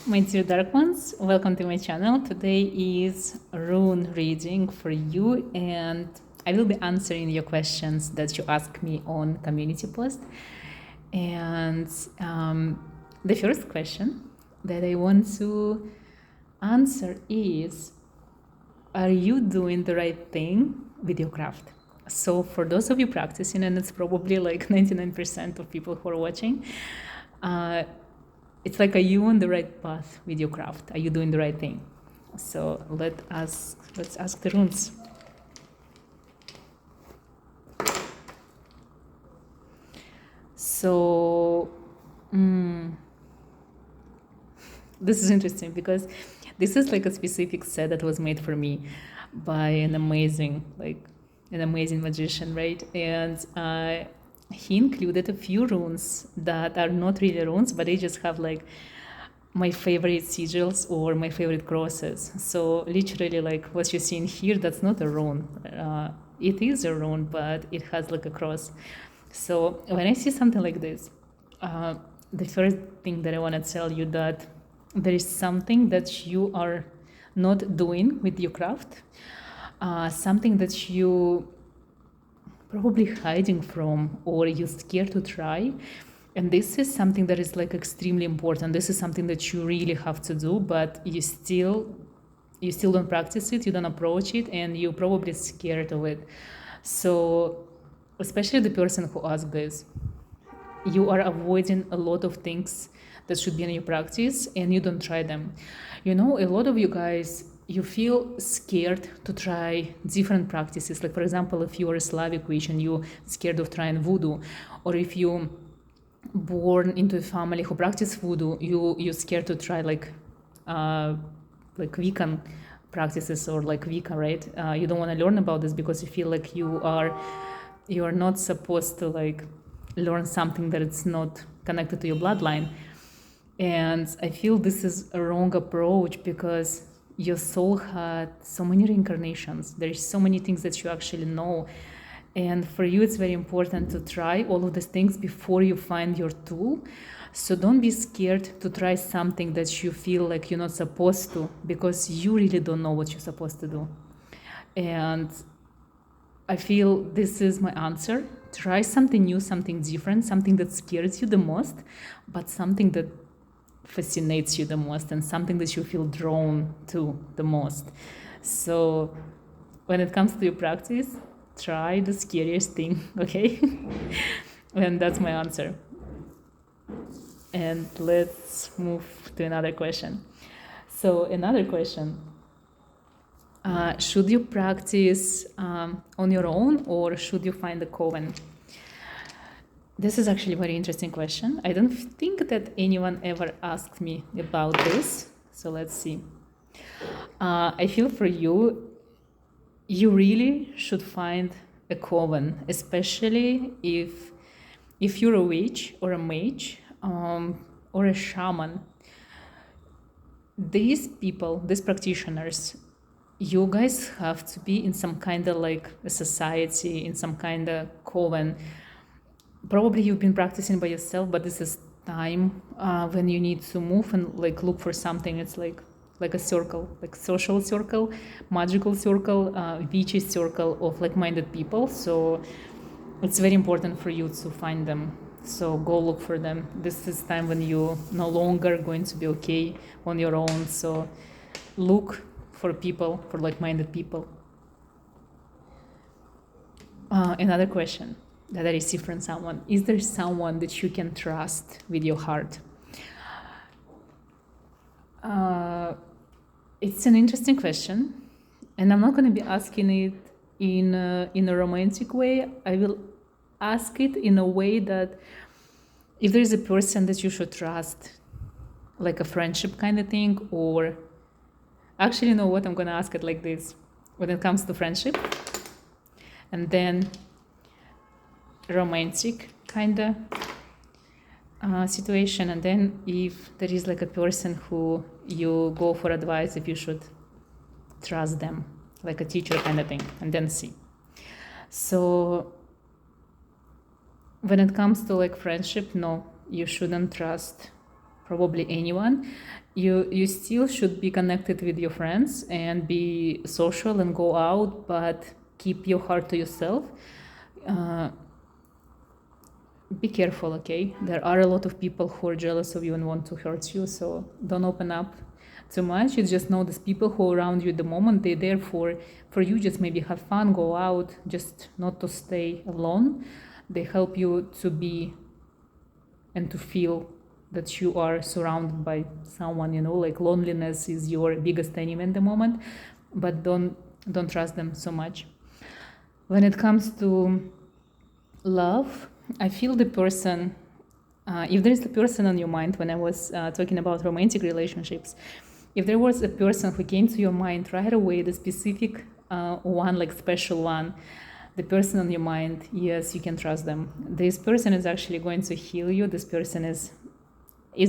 My dear dark ones, welcome to my channel. Today is Rune Reading For You, and I will be answering your questions that you ask me on community post. And the first question that I want to answer is, are you doing the right thing with your craft? So for those of you practicing, and it's probably like 99% of people who are watching, it's like, are you on the right path with your craft? Are you doing the right thing? So let's ask the runes. So this is interesting because this is like a specific set that was made for me by an amazing magician, right? And he included a few runes that are not really runes, but they just have like my favorite sigils or my favorite crosses. So literally, like what you're seeing here, that's not a rune. It is a rune, but it has like a cross. So when I see something like this, the first thing that I want to tell you that there is something that you are not doing with your craft, something that you probably hiding from or you're scared to try. And this is something that is like extremely important. This is something that you really have to do, but you still don't practice it, you don't approach it, and you're probably scared of it. So especially the person who asked this, you are avoiding a lot of things that should be in your practice and you don't try them. You know, a lot of you guys, you feel scared to try different practices. Like, for example, if you are a Slavic witch and you're scared of trying voodoo, or if you born into a family who practice voodoo, you're scared to try like Wiccan practices or like Wicca, right? You don't want to learn about this because you feel like you are not supposed to like learn something that it's not connected to your bloodline. And I feel this is a wrong approach because your soul had so many reincarnations. There's so many things that you actually know. And for you, it's very important to try all of these things before you find your tool. So don't be scared to try something that you feel like you're not supposed to, because you really don't know what you're supposed to do. And I feel this is my answer. Try something new, something different, something that scares you the most, but something that fascinates you the most and something that you feel drawn to the most. So when it comes to your practice, try the scariest thing, okay? And that's my answer. And let's move to another question. So another question, should you practice on your own or should you find a coven? This is actually a very interesting question. I don't think that anyone ever asked me about this. So let's see. I feel for you, you really should find a coven, especially if you're a witch or a mage or a shaman. These people, these practitioners, you guys have to be in some kind of like a society, in some kind of coven. Probably you've been practicing by yourself, but this is time when you need to move and like look for something. It's like a circle, like social circle, magical circle, witchy circle of like-minded people. So it's very important for you to find them. So go look for them. This is time when you're no longer going to be okay on your own. So look for people, for like-minded people. Another question that I received from someone: is there someone that you can trust with your heart? It's an interesting question, and I'm not going to be asking it in a romantic way. I will ask it in a way that if there is a person that you should trust, like a friendship kind of thing, or actually, you know what, I'm going to ask it like this. When it comes to friendship, and then romantic kind of situation, and then if there is like a person who you go for advice if you should trust them, like a teacher kind of thing, and then see. So when it comes to like friendship, no, you shouldn't trust probably anyone, you still should be connected with your friends and be social and go out, but keep your heart to yourself. Be careful, okay? There are a lot of people who are jealous of you and want to hurt you, so don't open up too much. You just know these people who are around you at the moment, they're there for you. Just maybe have fun, go out, just not to stay alone. They help you to be and to feel that you are surrounded by someone, like loneliness is your biggest enemy at the moment, but don't trust them so much. When it comes to love, I feel the person, if there is a person on your mind, when I was talking about romantic relationships, if there was a person who came to your mind right away, the specific one, like special one, the person on your mind, yes, you can trust them. This person is actually going to heal you. This person is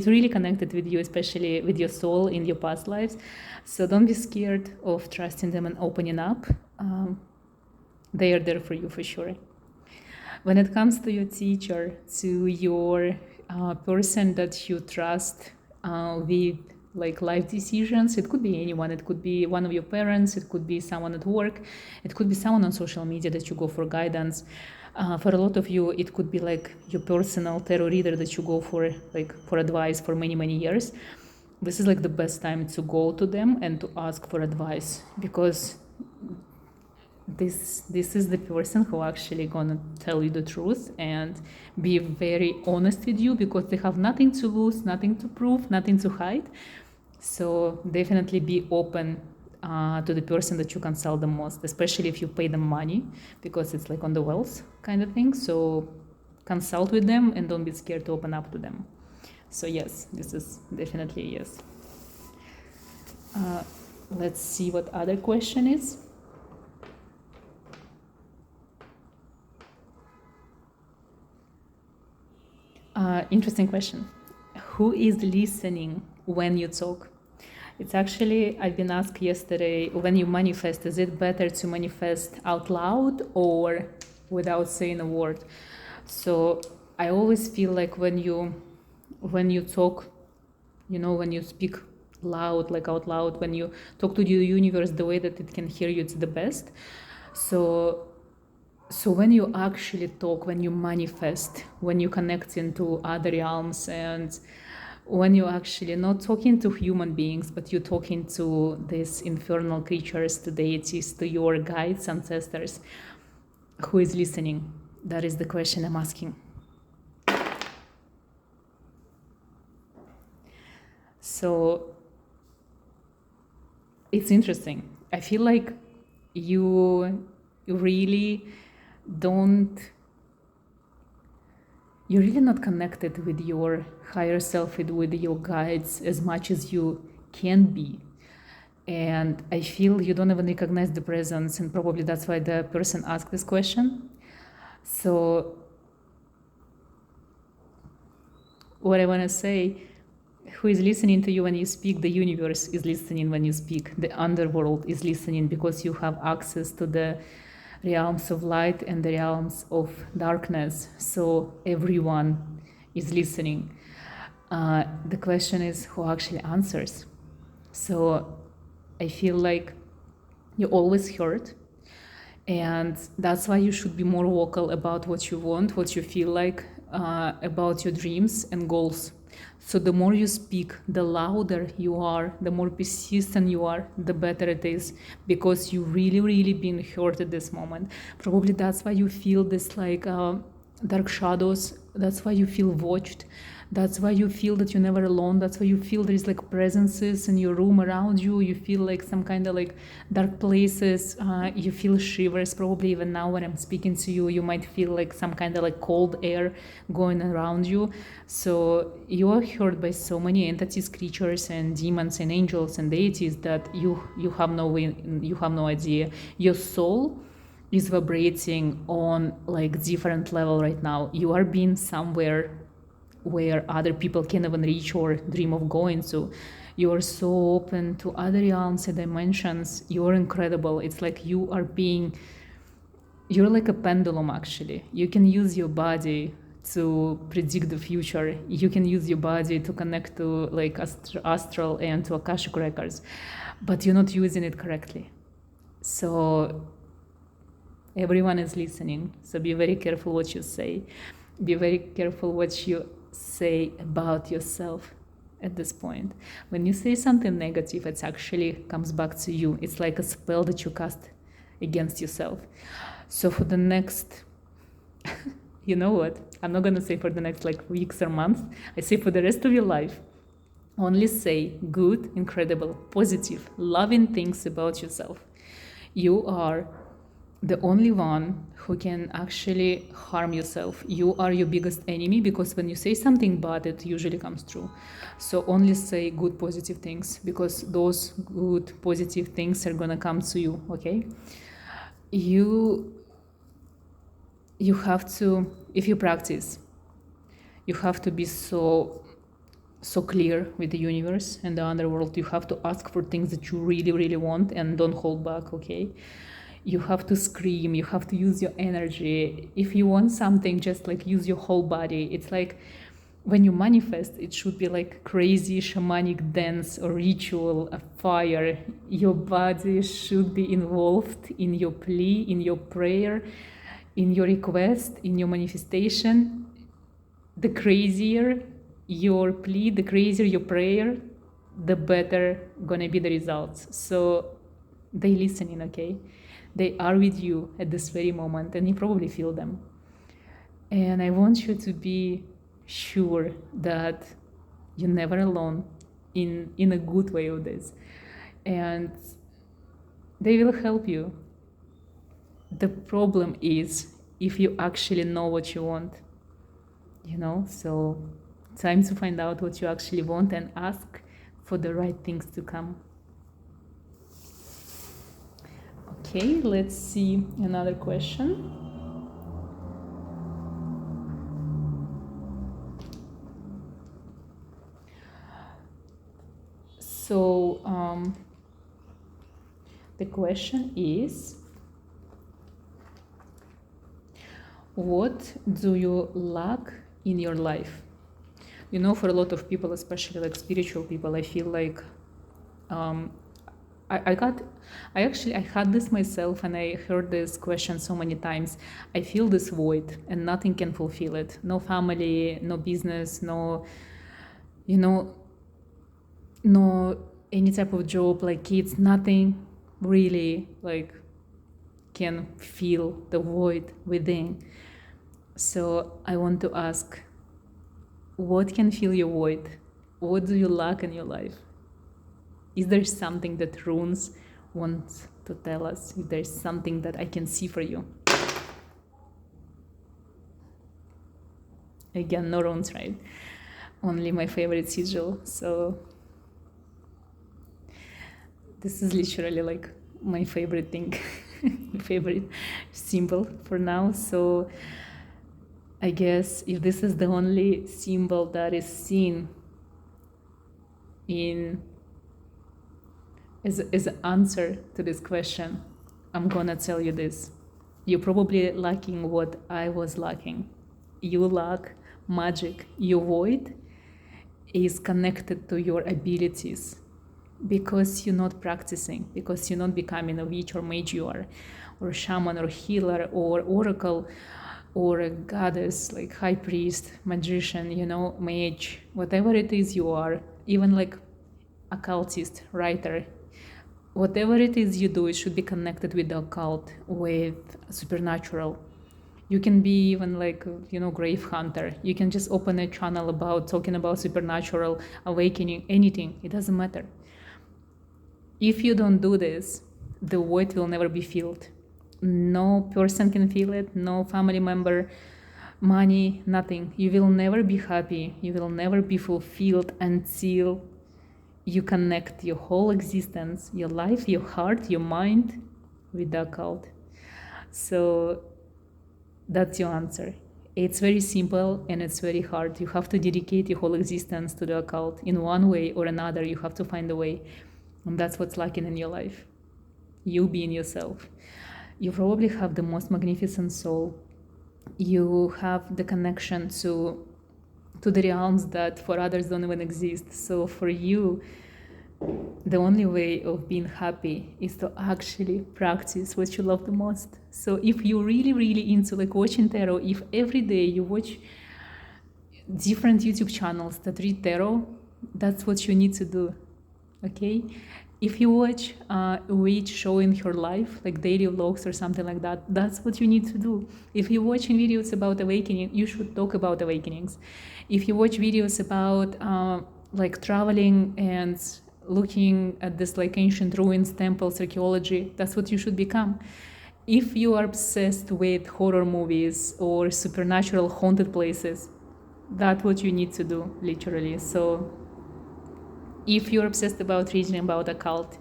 really connected with you, especially with your soul in your past lives. So don't be scared of trusting them and opening up. They are there for you for sure. When it comes to your teacher, to your person that you trust with like life decisions, it could be anyone. It could be one of your parents, it could be someone at work, it could be someone on social media that you go for guidance. For a lot of you, it could be like your personal tarot reader that you go for advice for many years. This is like the best time to go to them and to ask for advice, because this is the person who actually gonna tell you the truth and be very honest with you, because they have nothing to lose, nothing to prove, nothing to hide. So definitely be open to the person that you consult the most, especially if you pay them money, because it's like on the wealth kind of thing. So consult with them and don't be scared to open up to them. So yes, this is definitely a yes. Let's see what other question is. Interesting question. Who is listening when you talk? It's actually, I've been asked yesterday, when you manifest, is it better to manifest out loud or without saying a word? So I always feel like when you talk, when you speak loud, like out loud, when you talk to the universe the way that it can hear you, it's the best. So when you actually talk, when you manifest, when you connect into other realms, and when you're actually not talking to human beings, but you're talking to these infernal creatures, to deities, to your guides, ancestors, who is listening? That is the question I'm asking. So it's interesting. I feel like you really you're really not connected with your higher self, with your guides as much as you can be. And I feel you don't even recognize the presence, and probably that's why the person asked this question. So what I want to say, who is listening to you when you speak? The universe is listening when you speak. The underworld is listening, because you have access to the realms of light and the realms of darkness. So everyone is listening. The question is who actually answers. So I feel like you always heard, and that's why you should be more vocal about what you want, what you feel like, about your dreams and goals. So the more you speak, the louder you are, the more persistent you are, the better it is, because you really been hurt at this moment. Probably that's why you feel this like dark shadows. That's why you feel watched. That's why you feel that you're never alone. That's why you feel there is like presences in your room around you. You feel like some kind of like dark places. You feel shivers. Probably even now when I'm speaking to you, you might feel like some kind of like cold air going around you. So you are hurt by so many entities, creatures, and demons, and angels, and deities that you have no idea. Your soul is vibrating on like different level right now. You are being somewhere where other people can't even reach or dream of going. So you are so open to other realms and dimensions. You're incredible. It's like you're like a pendulum, actually. You can use your body to predict the future. You can use your body to connect to like astral and to Akashic records, but you're not using it correctly. So everyone is listening. So be very careful what you say. Be very careful what you say about yourself at this point. When you say something negative, it actually comes back to you. It's like a spell that you cast against yourself. So for the next, you know what? I'm not going to say for the next like weeks or months. I say for the rest of your life, only say good, incredible, positive, loving things about yourself. You are the only one who can actually harm yourself. You are your biggest enemy, because when you say something bad, it usually comes true. So only say good, positive things, because those good, positive things are gonna come to you, okay? You have to, if you practice, you have to be so clear with the universe and the underworld. You have to ask for things that you really, really want and don't hold back, okay? You have to scream, you have to use your energy. If you want something, just like use your whole body. It's like when you manifest, it should be like crazy shamanic dance or ritual, a fire. Your body should be involved in your plea, in your prayer, in your request, in your manifestation. The crazier your plea, the crazier your prayer, the better gonna be the results. So they listening, okay? They are with you at this very moment, and you probably feel them. And I want you to be sure that you're never alone in a good way of this. And they will help you. The problem is if you actually know what you want, you know? So time to find out what you actually want and ask for the right things to come. Okay, let's see another question. So the question is, what do you lack in your life? You know, for a lot of people, especially like spiritual people, I feel like I had this myself, and I heard this question so many times. I feel this void and nothing can fulfill it. No family, no business, no, you know, no any type of job, like kids, nothing really like can fill the void within. So I want to ask, what can fill your void? What do you lack in your life? Is there something that runes want to tell us? If there's something that I can see for you? Again, no runes, right? Only my favorite sigil. So this is literally like my favorite thing, my favorite symbol for now. So I guess if this is the only symbol that is seen in as an answer to this question, I'm gonna tell you this. You're probably lacking what I was lacking. You lack magic. Your void is connected to your abilities because you're not practicing, because you're not becoming a witch or mage, or shaman or healer or oracle or a goddess, like high priest, magician, you know, mage, whatever it is you are, even like occultist, writer, whatever it is you do, it should be connected with the occult, with supernatural. You can be even like, you know, grave hunter. You can just open a channel about talking about supernatural, awakening, anything. It doesn't matter. If you don't do this, the void will never be filled. No person can feel it, no family member, money, nothing. You will never be happy. You will never be fulfilled until you connect your whole existence, your life, your heart, your mind with the occult. So that's your answer. It's very simple and it's very hard. You have to dedicate your whole existence to the occult. In one way or another, you have to find a way. And that's what's lacking in your life. You being yourself. You probably have the most magnificent soul. you have the connection to the realms that for others don't even exist. So for you, the only way of being happy is to actually practice what you love the most. So if you're really, really into like watching tarot, if every day you watch different YouTube channels that read tarot, that's what you need to do. Okay? If you watch a witch showing her life, like daily vlogs or something like that, that's what you need to do. If you're watching videos about awakening, you should talk about awakenings. If you watch videos about like traveling and looking at this like ancient ruins, temples, archaeology, that's what you should become. If you are obsessed with horror movies or supernatural haunted places, that's what you need to do, literally. So if you're obsessed about reading about occult,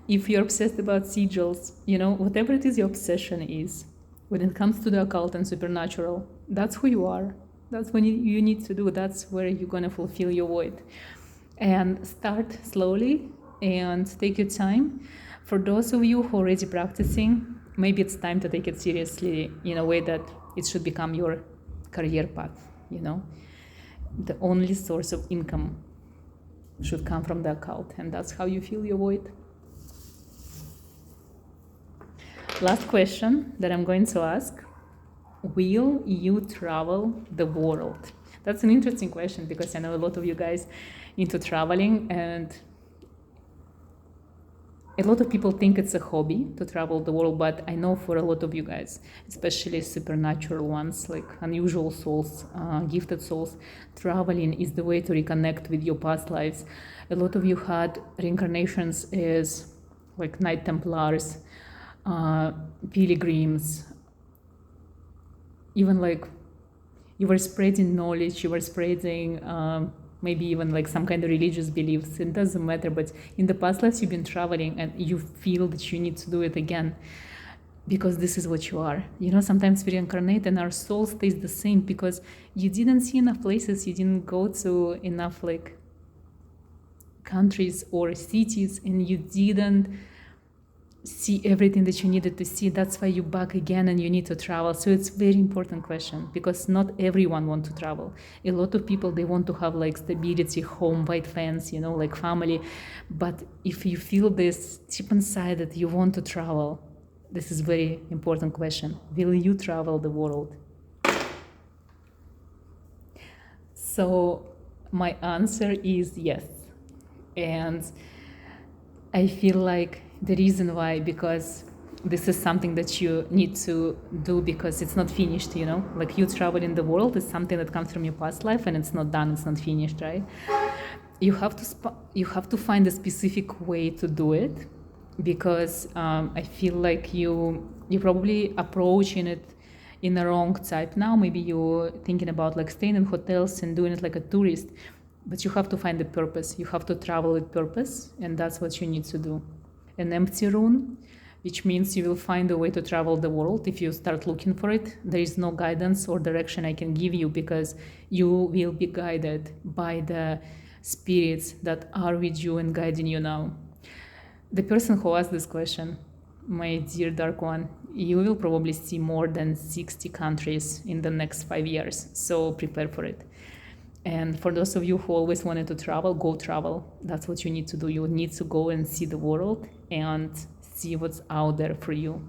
if you're obsessed about sigils, whatever it is your obsession is, when it comes to the occult and supernatural, that's who you are. That's what you need to do. That's where you're going to fulfill your void. And start slowly and take your time. For those of you who are already practicing, maybe it's time to take it seriously in a way that it should become your career path, The only source of income should come from the occult, and that's how you fill your void. Last question that I'm going to ask: will you travel the world? That's an interesting question because I know a lot of you guys into traveling, and a lot of people think it's a hobby to travel the world, but I know for a lot of you guys, especially supernatural ones, like unusual souls, gifted souls, traveling is the way to reconnect with your past lives. A lot of you had reincarnations as like Knight Templars, pilgrims, even like you were spreading knowledge, you were spreading maybe even like some kind of religious beliefs. It doesn't matter, but in the past lives you've been traveling and you feel that you need to do it again because this is what you are. Sometimes we reincarnate and our soul stays the same because you didn't see enough places, you didn't go to enough like countries or cities, and you didn't see everything that you needed to see. That's why you're back again and you need to travel. So it's a very important question because not everyone wants to travel. A lot of people, they want to have like stability, home, white fence, like family. But if you feel this deep inside that you want to travel, this is a very important question. Will you travel the world? So my answer is yes. And I feel like the reason why, because this is something that you need to do because it's not finished, like you travel in the world is something that comes from your past life and it's not done, it's not finished, right? You have to find a specific way to do it because I feel like you're probably approaching it in the wrong type now. Maybe you're thinking about like staying in hotels and doing it like a tourist, but you have to find the purpose. You have to travel with purpose, and that's what you need to do. An empty rune, which means you will find a way to travel the world if you start looking for it. There is no guidance or direction I can give you because you will be guided by the spirits that are with you and guiding you now. The person who asked this question, my dear Dark One, you will probably see more than 60 countries in the next 5 years, so prepare for it. And for those of you who always wanted to travel, go travel. That's what you need to do. You need to go and see the world and see what's out there for you.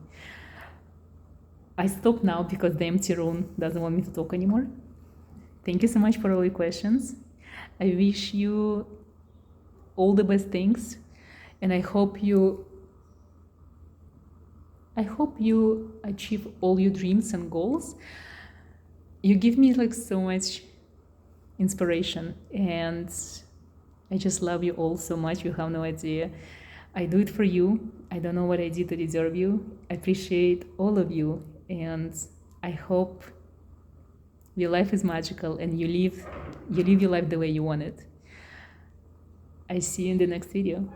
I stop now because the empty room doesn't want me to talk anymore. Thank you so much for all your questions. I wish you all the best things, and I hope you achieve all your dreams and goals. You give me like so much inspiration, and I just love you all so much. You have no idea. I do it for you. I don't know what I did to deserve you. I appreciate all of you, and I hope your life is magical and you live your life the way you want it. I see you in the next video.